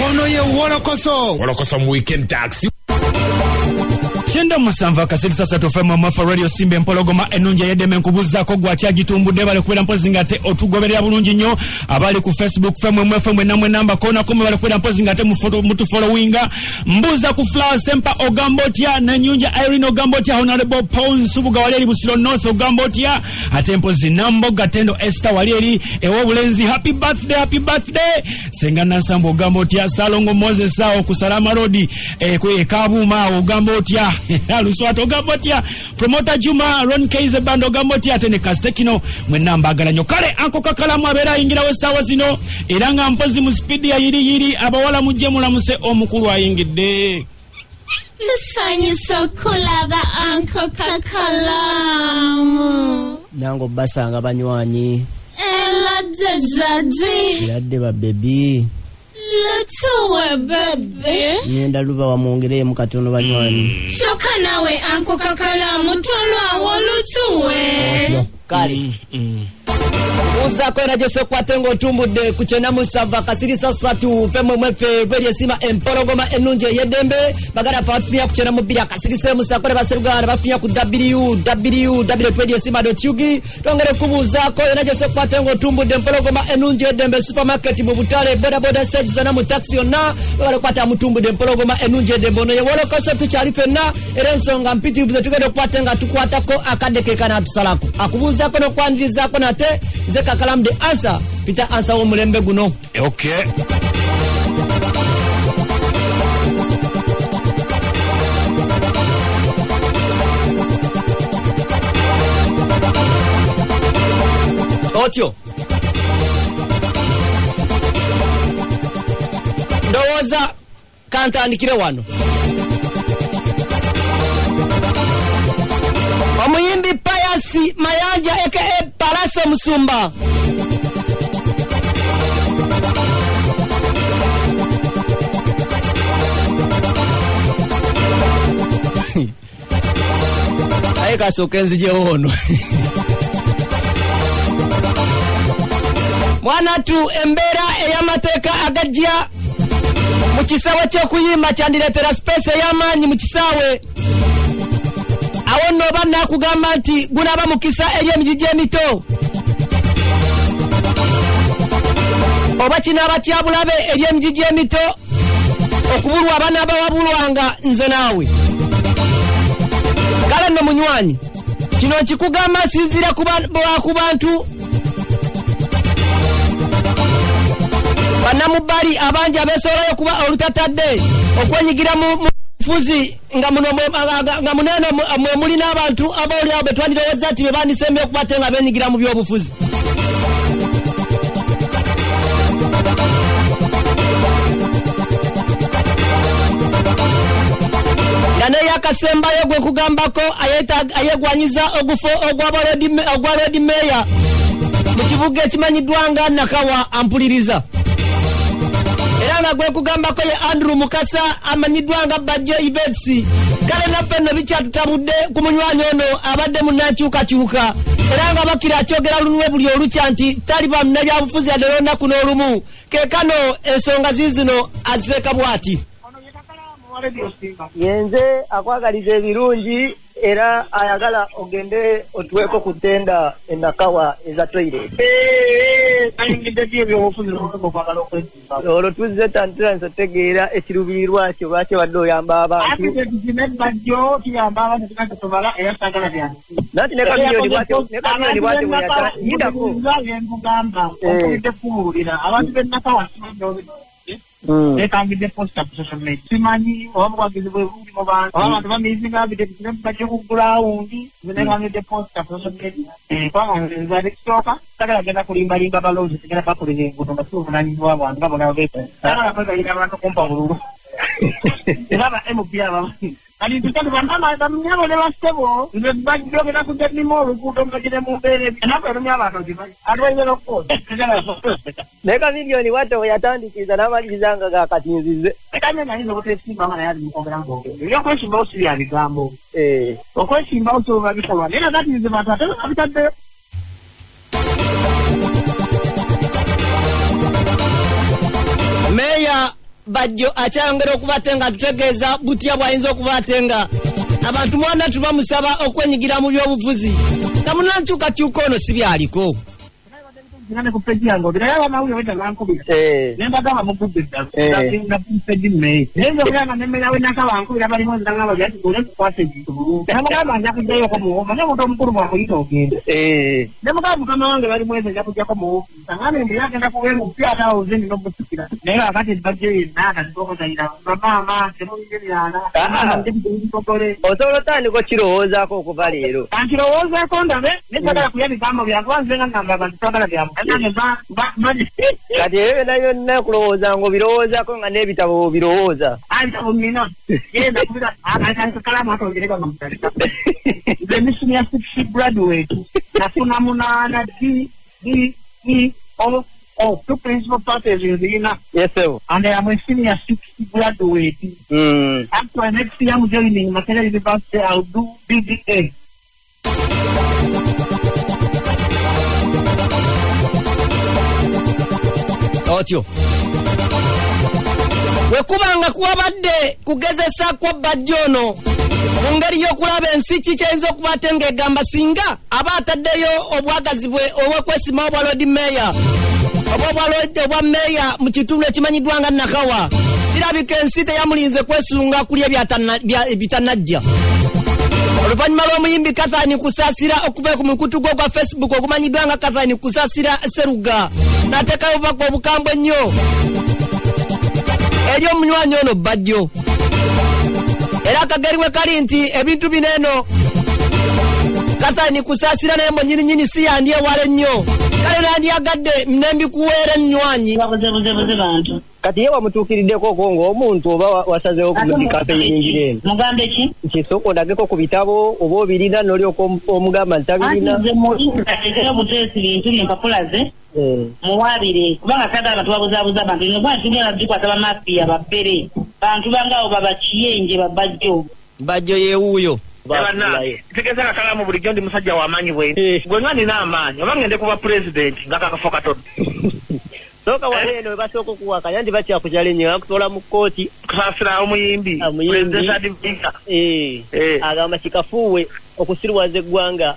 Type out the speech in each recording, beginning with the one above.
Ono ye WOLOKOSO. WOLOKOSO mu weekend taxi. Chenda musanva kaseti sasa tofema mafa radio simbe mpologoma enunja yedeme nkubuzako gwa kyagitumbude bale kwera mpozi ngate otugoberera bulungi nnyo abali ku Facebook femwe namwe namba kona kome bale kwera mpozi ngate mutu followinga mbuza ku Flower Sempa Ogambotia na nyunja Irene Ogambotia Honorable Paul Subuga waleri Busiro North Ogambotia atempo zinambo gatendo Esther waleri ewo bulenzi happy birthday sengana sambo Ogambotia Salongo Moses sao kusalama rodi kwe Kabuma Ogambotia Aluswato Ogambotia promoter Juma Ron Kaize Bando Ogambotia tene kastekino mwenamba agalanyo kale anko kakalamu abera ingira wesawa zino iranga mpozi mu speed ya yiri abawala mujemula muse omukuru ayingidde Tusanyi sokulaba anko kakalamu nango basanga banywanyi Eladde ba baby Lutuwe bebe Nyenda luba wa mwongere mukatono banywanyi Shoka nawe anko kakalamu tolwa wolutuwe Kali Uza kwena jeso kwa tengo tumbude kuchena musava kasiri sasatu Femo mwefe rweli sima empologoma enunje yedembe Bagara paatfinya kuchena mubira kasiri se musakore baserugara Bafinya ku www.radiosima.ug Tongere kubuza kwena jeso kwa tengo tumbude empologoma enunje yedembe Supermarket mubutale boda stage zana mutaxi yonna Bagara kwata mutumbude empologoma enunje yedembe Ono ye WOLOKOSO tucharife na Erensonga mpiti ubuze tukede kwa tenga tukwatako akadeke kana tusalako Akubuza kwena kwa ndiza kwena te Zeka kalam de answer Peter answer wo mulembe guno Okay Otyo Ndowoza kantandikire wano Omuyimbi Payasi Mayanja aka Palaso Musumba Aika sokenzi je ono Mwana tu embera eyamateka agajja Mukisawe kyo kuyimba kyandiretera space yamanyi mukisawe Awono bana kugamba nti gunaba mukisa eriye mijije mito Oba kinaba kyabulabe eriye mijije mito okubulwa abana bawabulwanga nze nawe Kale no munywanyi kino kikugamba sinzira ku bantu Banamubali abanje abesolayo kuba olutatadde okwenyigira mu fuzi nga munene muli n'abantu abali abo betwandirowoza ati bebandisembe okubatenga benyigira mu byobufuzi Gane yakasembayo gwe kugambako ayegwanyiza ogufo ogwa Lord Mayor mu kibuga ekimanyidwanga Nakawa ampuliriza Era gwe kugambako ye Andrew Mukasa amanyidwanga Bajjo events kale napeno bikyatutabudde ku munywanyi ono abadde munakyuka era nga bakira kyogera lunwe buli olukya nti taliba munabyabufuzi adelona kuno olumu kekano ensonga zizino azeka bwati Yenze akwagaliza ebirungi era ayagala ogende otuweko kutenda Nakawa eza toilet. Alangidde byo obufuzi okwagala okwesimba. Olwo tuzze tantira nsotegeera ekirubirirwa kyo lwaki badde oyamba abantu. Ate tuzine Bajjo kiyamba abantu Tasobola era sagala byange. Nati ne kamiliyoni bwatyo yata yidako. Ngamba okuyite kuwulira abantu Nakawa Ekangidde posta ku social media. Simanyi obwagizi bwe buli mu bantu. Abantu bamizinga bidde Bajjo ku ground. Ekangidde posta ku social media. Kwa nze alikutoka. Sagala genda kulimba balozi sigala bakulira enguudo nga tubunanyizibwa abantu babona bete. Sagala kwegayira abantu kumpa bululu. Era MPA bamanyi. Ali tukando bantama bamnyabo ne basebo ne Bajjo gena kujja mo oluguudo ngagire mu mbere nabo abantu dimanyi adwaye lokko Neka milioni watu yatandikiza n'amalizanga ga katinzize ekanya nani no kutesimba mara yali mukobera ngo yo kweshimba osiri ya bigambo okweshimba otoba bikolwa nena that is the matter abitadde Meya Bajjo akyayongera okubatenga tutegeeza butya bwayinza okubatenga abantu mwana tubamusaba okwenyigira mu byobufuzi tamunankyukakyuka ono si byaliko ngane ku page yango biraba mawuyo wenda bankubira nemba gaba mukubira na page me nenzo yana nemera we Nakawa bali mo ndanga bajati kule kwase jitu nemugamba nja kujayo ko mu manya muntu omukuru wa kuyita ogenda nemugamba mukama wange bali mweze nja kujja ko mu ngane ndi yagenda kuwemu pya tawo zindi no busikira nera akati budget naka ndoko zaira mama temo ngirana ndi kokole otolotani ko kirowooza ko okuva leero kirowooza ko ndabe nesagala kuyani kama byakwanze ngamba bantagala bya kati ewe nayo nakulowooza ngo birowoozako nga n'ebitabo birowooza ibitabo mina yenda kubira akakalamu atongereka nga mutalika the mission ya 60 graduate nafuna munana two principal parties in the inner. Yes, sir. And I am a senior 60 graduate. After next year I'm joining Material University, I'll do BBA. Otyo wekubanga kuwabadde kugezesa kwa Bajjono mu ngeri y'okulaba ensi kikyayinza okubatenga egamba singa aba ataddeyo obwagazi bwe obw'okwesima obwa Lord Mayor obwa Mayor mu kitundu ekimanyiddwa nga Nakawa kirabika ensi teyamulinze kwesunga kulya bitanajja. Oluvannyuma lw'omuyimbi Cathy Kusasira okuva ku mukutu gwo gwa Facebook ogumanyiddwa nga Cathy Kusasira Seruga n'ateekayo obubaka obukambwe ennyo eri omunywanyi ono Bajjo era akageri we kali nti ebintu bino eno Cathy Kusasira naye mwennyininyini si yandyewala ennyo kale nandyagadde nembikuweera ennywanyi babuze bantu kati ye wamutuukiriddeko ko ng'omuntu oba wasazeewo kumudikampeyingire eno mugambe ki kisoko ondageko ku bitabo oba obirina n'olyoka omugamba nti tabirina obuteesi bintu byempapula ze muwabire kubanga kada abantu babuzaabuza abantu nobwa tugenda tukwata bamafiya babbere bantu bangawo babakiyenje Bajjo yeewuuyo tegeza kakalamu bulijjo ndi musajja w'amaanyi bwe gwe nga nina amaanyi oba ngende kuba pulezidenti nga kakafo katodde soka waleeno webasooka okuwakanya nti bakyakukyala ennyo bakutola mu kkooti Kusasira omuyimbi agamba kikafuuwe okusirwaza eggwanga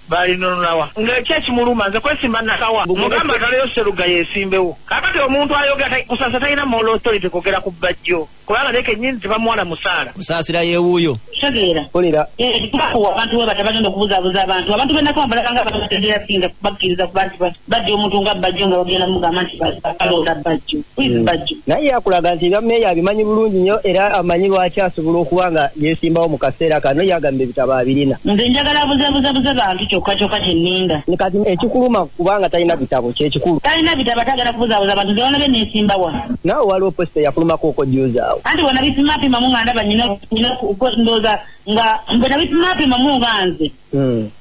balinunulawa ng'ekyekimuluma nze kwesimba Nakawa mugamba taleyo Seruga yeesimbewo kakati omuntu ayogera Kusasira talina moral authority kwogera ku Bajjo kubanga neke nnyini tebamuwala musaala Kusasira yeewuuyo tegeera abantu we batabagenda okubuzaabuza abantu benako mbalaganga bategera singa bakkiriza kuba nti Bajjo omuntu nga Bajjo nga bagenda mugamba nti alonda Bajjo Bajjo naye yakulaga nti Meeya abimanyi bulungi nnyo era amanyi lwaki asobola okuba nga yeesimbawo mu kaseera kano yagamba ebitabo abirina nze njagala buzabuza bantu kyokka kyenninda kati ekikuluma kubanga talina bitabo kyekikulu talina bitabo atagala kubuzaabuza abantu zewona be neesimbawa naawe waliwo posita yakulumako okojjuuzaawo anti wona bipimapimamu nga ndaba nyina ndowooza nga bwe nabipimapimamu nga nze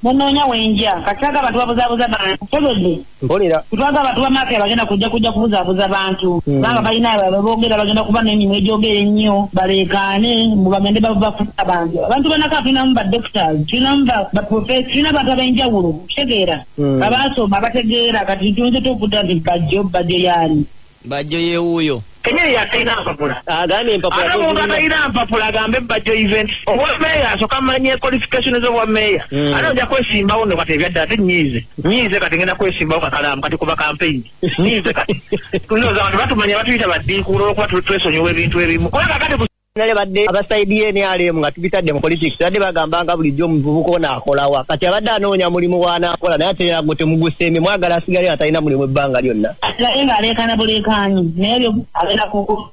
munoonya wenja kataga abantu babuzaabuza bantu tegedde mpulira tutwaga abantu bamafiya bagenda kujja kubuzaabuza bantu kubanga balina boogera bagenda kuba n'emirimu egyogera ennyo baleekaane bagende bafuta abantu banaka tulinamu badoctors tulinamu baprofesi tulina abantu ab'enjawulo kitegeera abaasoma abategeera kati tuyinza okudda nti Bajjo yaani Bajjo yeewuuyo kenyeri yatalina mpapula agambye empapula ate omuntu atalina mpapula agambe Bajjo event obwa Meeya asooka manye qualification z'obwa Meeya ate ojja kwesimbawo ne kati ebyadde ate nyiize kati ngenda kwesimbawo kakalamu kati kuba campaign nyiize kati tulowooza abantu batumanya batuyita baddiikuula olwokuba twesonyiwa ebintu ebimu kubanga kati nale badde abasaidiye NRM nga tubitadde mu politics badde bagambanga bulijjo omuvubuka ono akolawa kati abadde anoonya mulimu w'anaakola naye ate era gwe temuguseemye mwagala asigale atalina mulimu ebbanga lyonna naye ng'aleekaana buleekaanyi naye ebyo agenda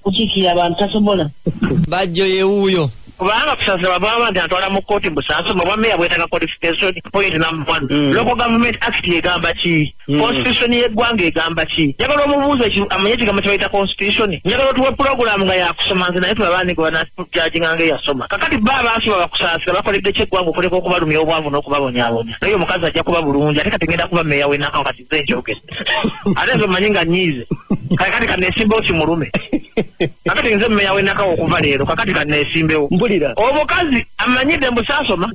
kukiikirira abantu tasobola Bajjo yeewuuyo kubanga Kusasira bwaba nti atwala mu kkooti Busansoma obwa Meeya bwetaaga qualification point number 1 local government act egamba ki constitution y'eggwanga egamba ki njagala omubuuza amanye ekigambo kye bayita constitution njagala otuwe program nga yakusoma nze naye tulabaanike banajajinga nga eyasoma kakati baasoma bakusasira bakoledde kyeggwanga okuleka okubalumya obwavu n'okubabonyaabonya naye omukazi ajja kuba bulungi ate kati ngenda kuba Meeya w'e Nakawa kati nze njogere ate nze mmanyi nga nyiize kakati kaneesimbewo kimulume kakati nze Meeya w'e Nakawa okuva leero kakati kaneesimbewo omukazi amanyidde mbu saasoma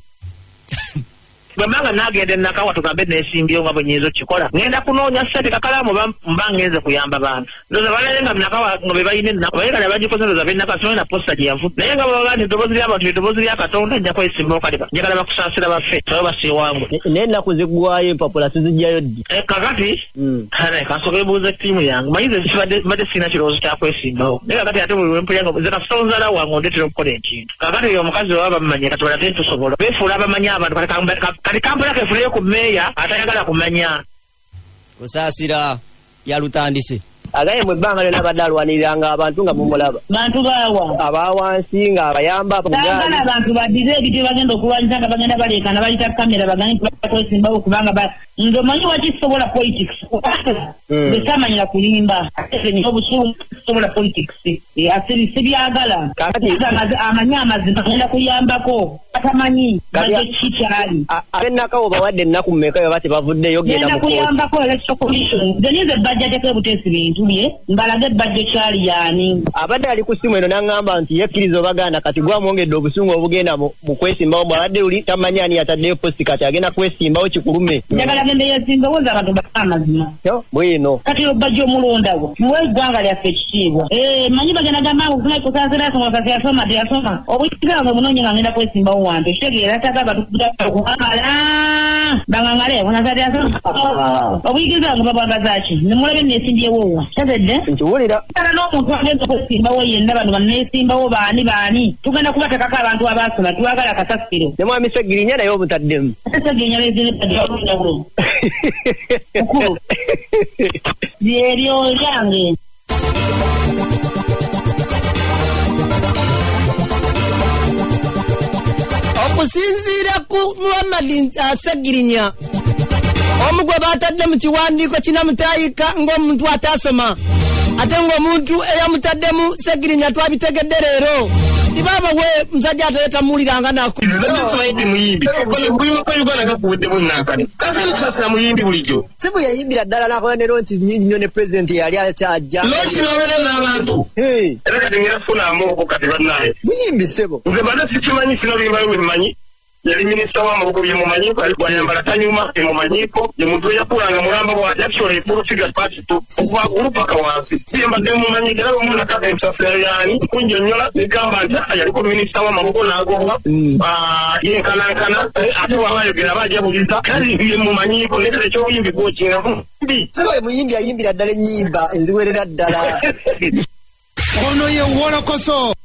bwembanga nagenda Nakawa tugambe nesimbyewo nga bwe nyinza okikola ngenda kunoonya ssente kakalamu mba ngenze kuyamba bantu ndoza balaye nga Nakawa nga be bayina bayina ne bagikoze ndoza bennakasome na posta gye yavu naye nga baba bandi eddoboozi ly'abantu eddoboozi lya Katonda nja kwesimbawo kaliba njagala bakusaasira baffe sabe basiiwangu naye ennaku ziggwayo empapula sizijjayo ddi kakati kansoke buuza ttiimu yange manyize mbadde sirina kirowoozo kyakwesimbawo naye kakati ate buli wempulyango ze kasonzala wange ondetera okukola ekintu kakati oyo omukazi baba bamumanye kati balate ntusobola beefuula bamanyi abantu kati kampala kefuleyo ku meeya atayagala kumanya Kusasira yalutandise agaye mu bbanga lyonna abadde alwaniriranga abantu nga mumulaba bantu baawa abawansi nga abayamba taagala abantu baddize ebityo bagenda okulwanyisa nga bagenda baleekana bayita kamera bagani kwesimbawo kubanga nze omanyi wakisobola politics besamanyira kulimba obusungu sobola politics sibyagala amanyi amazima agenda kuyambako atamanyi kikyali ab'Nakawa bawadde ennaku mmeka baba tebavuddeyo genda kuyambako election commission zenize bajjateko ebutesi bintu bye mbalaga ebbajjo kyali yaani abadde ali ku ssimu eno n'aŋŋamba nti yekkiriza obaganda kati gwamwongedde obusungu obugenda mu kwesimbawo bwabadde uli tamanyi ani yataddeyo posti kati agenda kwesimbawo kikulume njagala gende yesimbawo za abantu amazima bwino kati obajjo omulondawo muwe eggwanga lyaffe ekitiibwa manyi bagenda gambangu kufuna Kusasira asoma kasi yasoma teyasoma obuyiganga munonye nga ngenda kwesimbawo wantu ekitegeera tagaba tukuamala bangangale onasati asoma obuyigizanga babwagazaki nemulabe nesimbyewo tazedde nkiwulira kala n'omuntu agenda kwesimbawo yenna bano banesimbawo baani tugenda kubatekako abantu abasoma twagala kasasiro ne mwami Segirinya naye obutaddemu Segirinya bezinebajjawulo mukulu byeryo lyange okusinziira ku Muhammad Segirinya omu gwe batadde mu kiwandiiko kinamutayika ng'omuntu atasoma ate ng'omuntu eyamutaddemu Segirinya twabitegedde leero tibaba we msajja ataleta muuliranga nako Saidi muyimbi kwa Uganda gakuwedde munnakane kasani tusasira muyimbi bulijjo sibu yayimbira ddala nakola ne lonchi nyingi nnyo ne president yali akyajja lonchi n'abeera n'abantu era kati ngirafunamu oko kati bannaye muyimbi sebo nze bada sikimanyi sinoluyimbayo wemumanyi yali minisita w'amaboko byemumanyi bwayambala tanyuma emumanyiiko ye muntu eyakulanga mulamba bwa jackson epulusiga pakitu okwaggulu paka wansi siyembadde mumanyi era bwemunakaka ensasiro yaani kunjonnyola negamba nti yaliko minisita w'amaboko n'agoba yenkanankana ate waba ayogera aba ajabuliza kale ye mumanyiiko nekale ekyobuyimbi gwokingamu sebo muyimbi ayimbira ddala ennyimba enziwerera ddala ono ye WOLOKOSO